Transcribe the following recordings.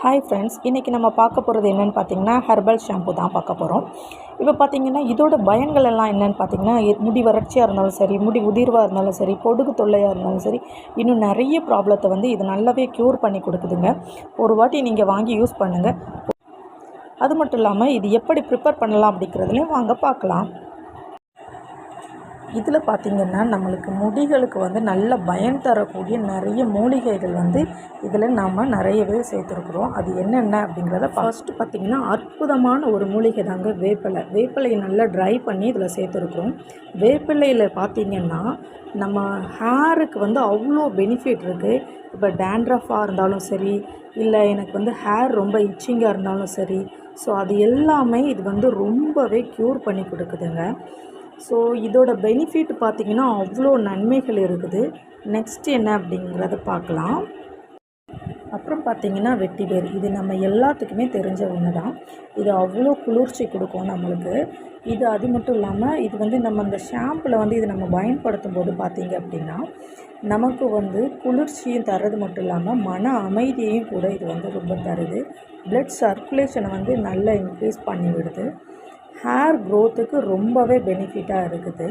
Hi friends, இன்றைக்கி நம்ம பார்க்க போகிறது என்னென்னு பார்த்தீங்கன்னா ஹெர்பல் ஷாம்பு தான் பார்க்க போகிறோம். இப்போ பார்த்திங்கன்னா இதோட பயன்கள் எல்லாம் என்னென்னு பார்த்திங்கன்னா, முடி வறட்சியாக இருந்தாலும் சரி, முடி உதிர்வாக இருந்தாலும் சரி, பொடுகு தொல்லையாக இருந்தாலும் சரி, இன்னும் நிறைய ப்ராப்ளத்தை வந்து இது நல்லாவே க்யூர் பண்ணி கொடுக்குதுங்க. ஒரு வாட்டி நீங்கள் வாங்கி யூஸ் பண்ணுங்கள். அது மட்டும் இல்லாமல் இது எப்படி ப்ரிப்பேர் பண்ணலாம் அப்படிங்கிறதுலையும் வாங்க பார்க்கலாம். இதில் பார்த்திங்கன்னா நம்மளுக்கு முடிகளுக்கு வந்து நல்ல பயன் தரக்கூடிய நிறைய மூலிகைகள் வந்து இதில் நாம் நிறையவே சேர்த்துருக்குறோம். அது என்னென்ன அப்படிங்கிறத ஃபஸ்ட்டு பார்த்திங்கன்னா அற்புதமான ஒரு மூலிகை தாங்க வேப்பிலை. வேப்பிலையை நல்லா ட்ரை பண்ணி இதில் சேர்த்துருக்குறோம். வேப்பிலையில் பார்த்திங்கன்னா நம்ம ஹேருக்கு வந்து அவ்வளோ பெனிஃபிட் இருக்குது. இப்போ டேண்ட்ரஃபாக இருந்தாலும் சரி, இல்லை எனக்கு வந்து ஹேர் ரொம்ப இச்சிங்காக இருந்தாலும் சரி, ஸோ அது எல்லாமே இது வந்து ரொம்பவே க்யூர் பண்ணி கொடுக்குதுங்க. ஸோ இதோட பெனிஃபிட் பார்த்திங்கன்னா அவ்வளோ நன்மைகள் இருக்குது. நெக்ஸ்ட்டு என்ன அப்படிங்கிறத பார்க்கலாம். அப்புறம் பார்த்திங்கன்னா வெட்டிவேர். இது நம்ம எல்லாத்துக்குமே தெரிஞ்ச ஒன்று தான். இது அவ்வளோ குளிர்ச்சி கொடுக்கும் நம்மளுக்கு. இது அது மட்டும் இல்லாமல் இது வந்து நம்ம அந்த ஷாம்பில் வந்து இது நம்ம பயன்படுத்தும் போது பார்த்திங்க அப்படின்னா நமக்கு வந்து குளிர்ச்சியும் தர்றது மட்டும் இல்லாமல் மன அமைதியையும் கூட இது வந்து ரொம்ப தருது. ப்ளட் சர்க்குலேஷனை வந்து நல்லா இன்க்ரீஸ் பண்ணி விடுது. ஹேர் க்ரோத்துக்கு ரொம்பவே பெனிஃபிட்டாக இருக்குது.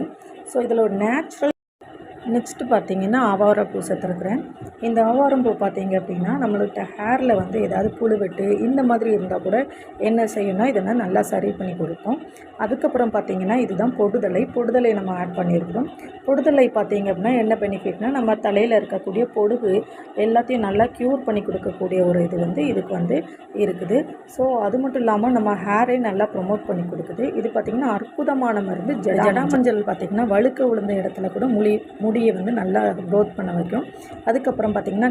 ஸோ இதில் ஒரு நேச்சுரல். நெக்ஸ்ட்டு பார்த்திங்கன்னா ஆவாரம்பூ சேர்த்துருக்குறேன். இந்த ஆவாரம்பூ பார்த்திங்க அப்படின்னா நம்மள்கிட்ட ஹேரில் வந்து ஏதாவது புழுவெட்டு இந்த மாதிரி இருந்தால் கூட என்ன செய்யணும்னா இதெல்லாம் நல்லா சரி பண்ணி கொடுக்கும். அதுக்கப்புறம் பார்த்திங்கன்னா இதுதான் பொடுதலை நம்ம ஆட் பண்ணியிருக்கிறோம். பொடுதலை பார்த்திங்க அப்படின்னா என்ன பெனிஃபிட்னால் நம்ம தலையில் இருக்கக்கூடிய பொடுகு எல்லாத்தையும் நல்லா க்யூர் பண்ணி கொடுக்கக்கூடிய ஒரு இது வந்து இதுக்கு வந்து இருக்குது. ஸோ அது மட்டும் இல்லாமல் நம்ம ஹேரை நல்லா ப்ரொமோட் பண்ணி கொடுக்குது. இது பார்த்திங்கன்னா அற்புதமான மருந்து. ஜடாமஞ்சள் பார்த்திங்கன்னா வழுக்க விழுந்த இடத்துல கூட முடியை வந்து நல்லா க்ரோத் பண்ண வைக்கும். அதுக்கப்புறம் பார்த்திங்கன்னா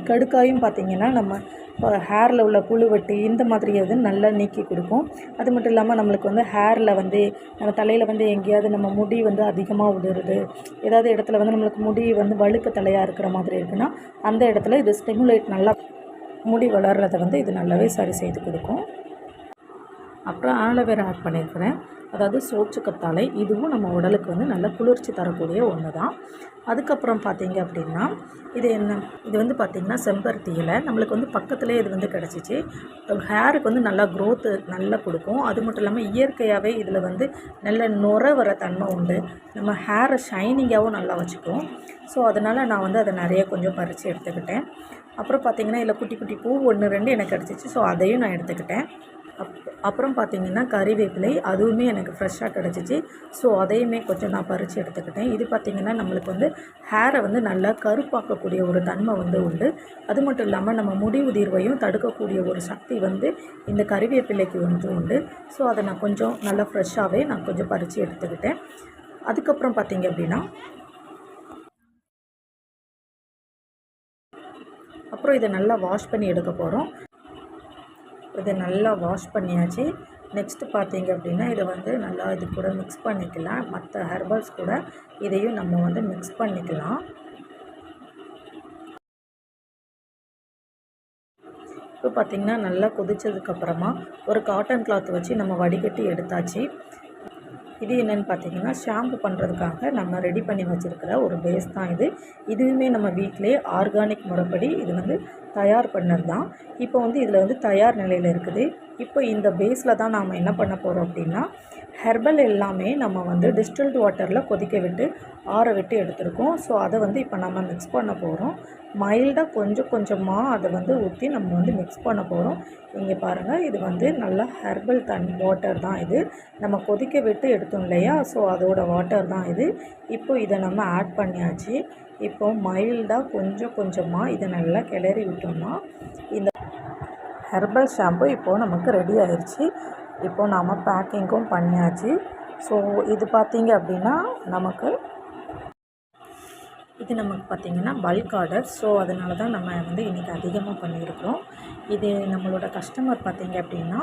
கடுக்காயும் பார்த்திங்கன்னா நம்ம ஹேரில் உள்ள புழுவெட்டு இந்த மாதிரி வந்து நல்லா நீக்கி கொடுக்கும். அது மட்டும் இல்லாமல் நம்மளுக்கு வந்து ஹேரில் வந்து நம்ம தலையில் வந்து எங்கேயாவது நம்ம முடி வந்து அதிகமாக உதிருது, ஏதாவது இடத்துல வந்து நம்மளுக்கு முடி வந்து வழுக்க தலையாக இருக்கிற மாதிரி இருக்குன்னா அந்த இடத்துல இது ஸ்டிமுலேட் நல்லா முடி வளர்கிறத வந்து இது நல்லாவே சரி செய்து கொடுக்கும். அப்புறம் ஆலோவேரா ஆட் பண்ணியிருக்கிறேன். அதாவது சோற்றுக்கத்தாழை. இதுவும் நம்ம உடலுக்கு வந்து நல்ல குளிர்ச்சி தரக்கூடிய ஒன்று தான். அதுக்கப்புறம் பார்த்திங்க அப்படின்னா இது வந்து பார்த்திங்கன்னா செம்பருத்தி இலை. நம்மளுக்கு வந்து பக்கத்துலேயே இது வந்து கிடச்சிச்சு. ஹேருக்கு வந்து நல்லா க்ரோத்து நல்லா கொடுக்கும். அது மட்டும் இல்லாமல் இயற்கையாகவே இதில் வந்து நல்ல நுர வர தன்மை உண்டு. நம்ம ஹேரை ஷைனிங்காகவும் நல்லா வச்சுக்கும். ஸோ அதனால் நான் வந்து அதை நிறைய கொஞ்சம் பறித்து எடுத்துக்கிட்டேன். அப்புறம் பார்த்திங்கன்னா இதில் குட்டி குட்டி பூ 1-2 எனக்கு கிடச்சிச்சு. ஸோ அதையும் நான் எடுத்துக்கிட்டேன். அப்புறம் பார்த்திங்கன்னா கறிவேப்பிலை, அதுவுமே எனக்கு ஃப்ரெஷ்ஷாக கிடச்சிச்சு. ஸோ அதையுமே கொஞ்சம் நான் பறித்து எடுத்துக்கிட்டேன். இது பார்த்திங்கன்னா நம்மளுக்கு வந்து ஹேரை வந்து நல்லா கருப்பாக்கக்கூடிய ஒரு தன்மை வந்து உண்டு. அது மட்டும் இல்லாமல் நம்ம முடி உதிர்வையும் தடுக்கக்கூடிய ஒரு சக்தி வந்து இந்த கறிவேப்பிலைக்கு வந்து உண்டு. ஸோ அதை நான் கொஞ்சம் நல்லா ஃப்ரெஷ்ஷாகவே நான் கொஞ்சம் பறித்து எடுத்துக்கிட்டேன். அதுக்கப்புறம் பார்த்திங்க அப்படின்னா அப்புறம் இதை நல்லா வாஷ் பண்ணி எடுக்க போகிறோம். இதை நல்லா வாஷ் பண்ணியாச்சு. நெக்ஸ்ட்டு பார்த்திங்க அப்படின்னா இதை வந்து நல்லா இது கூட மிக்ஸ் பண்ணிக்கலாம். மற்ற ஹெர்பல்ஸ் கூட இதையும் நம்ம வந்து மிக்ஸ் பண்ணிக்கலாம். இப்போ பார்த்திங்கன்னா நல்லா கொதித்ததுக்கப்புறமா ஒரு காட்டன் கிளாத் வச்சு நம்ம வடிகட்டி எடுத்தாச்சு. இது என்னென்னு பார்த்திங்கன்னா ஷாம்பு பண்ணுறதுக்காக நம்ம ரெடி பண்ணி வச்சுருக்கிற ஒரு பேஸ் தான் இது. இதுவுமே நம்ம வீட்டிலே ஆர்கானிக் முறைப்படி இது வந்து தயார் பண்ணது தான். இப்போ வந்து இதில் வந்து தயார் நிலையில் இருக்குது. இப்போ இந்த பேஸில் தான் நாம் என்ன பண்ண போகிறோம் அப்படின்னா ஹெர்பல் எல்லாமே நம்ம வந்து டிஸ்டில்டு வாட்டரில் கொதிக்க விட்டு ஆற விட்டு எடுத்துருக்கோம். ஸோ அதை வந்து இப்போ நம்ம மிக்ஸ் பண்ண போகிறோம். மைல்டாக கொஞ்சம் கொஞ்சமாக அதை வந்து ஊற்றி நம்ம வந்து மிக்ஸ் பண்ண போகிறோம். இங்கே பாருங்கள், இது வந்து நல்லா ஹெர்பல் வாட்டர் தான் இது. நம்ம கொதிக்க விட்டு எடுத்தோம் இல்லையா, ஸோ அதோட வாட்டர் தான் இது. இப்போ இதை நம்ம ஆட் பண்ணியாச்சு. இப்போ மைல்டாக கொஞ்சம் கொஞ்சமாக இதை நல்லா கிளறி விட்டோம்னா இந்த ஹெர்பல் ஷாம்பு இப்போது நமக்கு ரெடி ஆயிடுச்சு. இப்போது நாம் பேக்கிங்கும் பண்ணியாச்சு. ஸோ இது பார்த்திங்க அப்படின்னா நமக்கு பார்த்திங்கன்னா பல்க் ஆர்டர். ஸோ அதனால தான் நம்ம வந்து இன்றைக்கி அதிகமாக பண்ணியிருக்கிறோம். இது நம்மளோட கஸ்டமர் பார்த்திங்க அப்படின்னா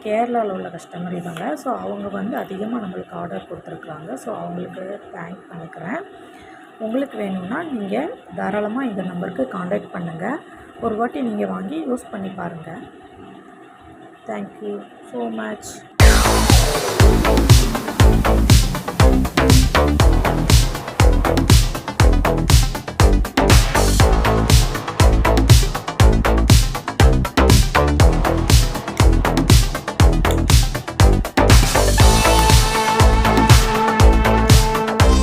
கேரளாவில் உள்ள கஸ்டமர் இவங்க. ஸோ அவங்க வந்து அதிகமாக நம்மளுக்கு ஆர்டர் கொடுத்துருக்குறாங்க. ஸோ அவங்களுக்கு தேங்க் பண்ணிக்கிறேன். உங்களுக்கு வேணும்னா நீங்கள் தாராளமாக இந்த நம்பருக்கு காண்டாக்ட் பண்ணுங்கள். ஒரு வாட்டி நீங்கள் வாங்கி யூஸ் பண்ணி பாருங்கள். Thank you so much.